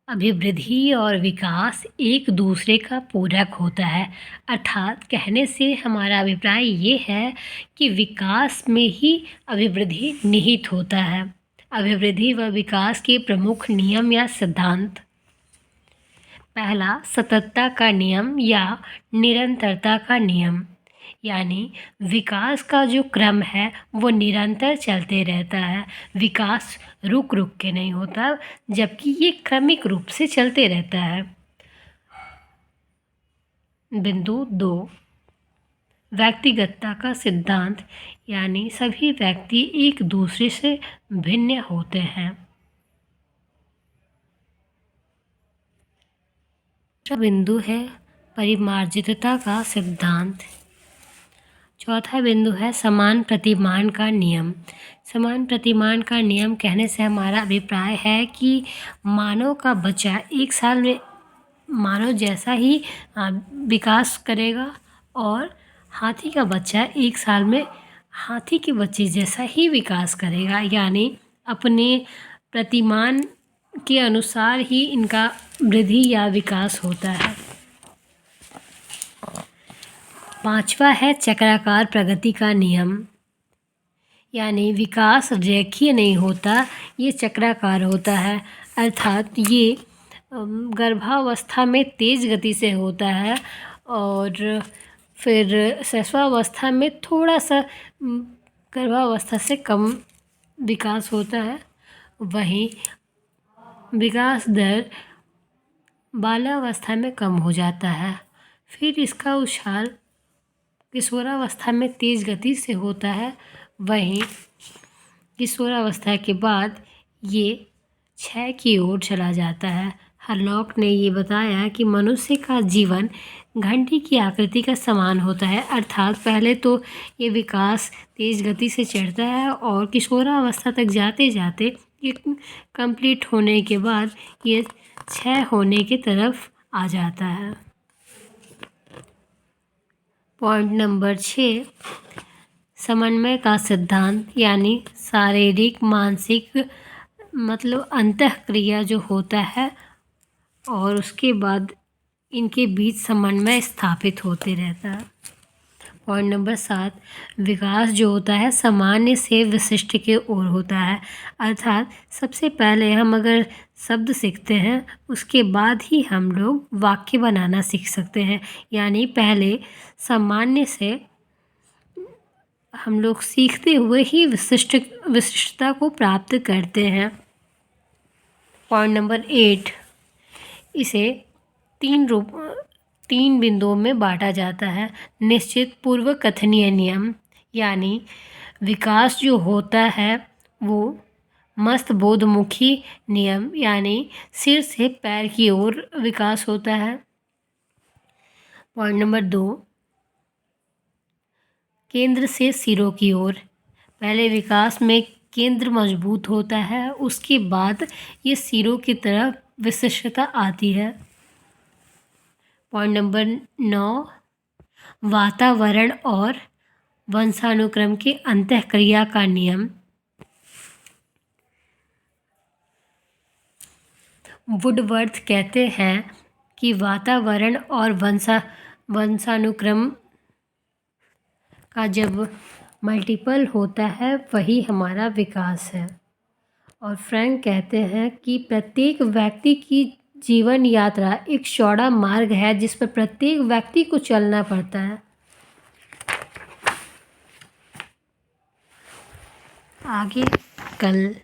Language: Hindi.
अभिवृद्धि और विकास एक दूसरे का पूरक होता है। अर्थात कहने से हमारा अभिप्राय ये है कि विकास में ही अभिवृद्धि निहित होता है। अभिवृद्धि व विकास के प्रमुख नियम या सिद्धांत। पहला, सततता का नियम या निरंतरता का नियम, यानी विकास का जो क्रम है वो निरंतर चलते रहता है। विकास रुक रुक के नहीं होता, जबकि ये क्रमिक रूप से चलते रहता है। बिंदु 2, व्यक्तिगतता का सिद्धांत, यानी सभी व्यक्ति एक दूसरे से भिन्न होते हैं। दूसरा बिंदु है परिमार्जितता का सिद्धांत। चौथा बिंदु है समान प्रतिमान का नियम। समान प्रतिमान का नियम कहने से हमारा अभिप्राय है कि मानव का बच्चा एक साल में मानव जैसा ही विकास करेगा और हाथी का बच्चा एक साल में हाथी के बच्चे जैसा ही विकास करेगा, यानी अपने प्रतिमान के अनुसार ही इनका वृद्धि या विकास होता है। पांचवा है चक्राकार प्रगति का नियम, यानी विकास रेखीय नहीं होता, ये चक्राकार होता है। अर्थात ये गर्भावस्था में तेज गति से होता है और फिर शैशवावस्था में थोड़ा सा गर्भावस्था से कम विकास होता है। वहीं विकास दर बाल्यावस्था में कम हो जाता है। फिर इसका उछाल किशोरावस्था में तेज गति से होता है। वहीं किशोरावस्था के बाद ये क्षय की ओर चला जाता है। हरलॉक ने ये बताया कि मनुष्य का जीवन घंटी की आकृति का समान होता है। अर्थात पहले तो ये विकास तेज गति से चढ़ता है और किशोरावस्था तक जाते जाते ये कंप्लीट होने के बाद ये क्षय होने की तरफ आ जाता है। पॉइंट नंबर 6, समन्वय का सिद्धांत, यानी शारीरिक मानसिक मतलब अंतःक्रिया जो होता है और उसके बाद इनके बीच समन्वय स्थापित होते रहता है। पॉइंट नंबर 7, विकास जो होता है सामान्य से विशिष्ट के ओर होता है। अर्थात सबसे पहले हम अगर शब्द सीखते हैं उसके बाद ही हम लोग वाक्य बनाना सीख सकते हैं, यानी पहले सामान्य से हम लोग सीखते हुए ही विशिष्टता को प्राप्त करते हैं। पॉइंट नंबर 8, इसे 3 बिंदुओं में बांटा जाता है। निश्चित पूर्व कथनीय नियम, यानी विकास जो होता है वो मस्त बोधमुखी नियम, यानी सिर से पैर की ओर विकास होता है। पॉइंट नंबर 2, केंद्र से सिरों की ओर। पहले विकास में केंद्र मजबूत होता है, उसके बाद ये सिरों की तरफ विशिष्टता आती है। पॉइंट नंबर 9, वातावरण और वंशानुक्रम की अंतःक्रिया का नियम। वुडवर्थ कहते हैं कि वातावरण और वंशानुक्रम का जब मल्टीपल होता है वही हमारा विकास है। और फ्रैंक कहते हैं कि प्रत्येक व्यक्ति की जीवन यात्रा एक चौड़ा मार्ग है जिस पर प्रत्येक व्यक्ति को चलना पड़ता है। आगे कल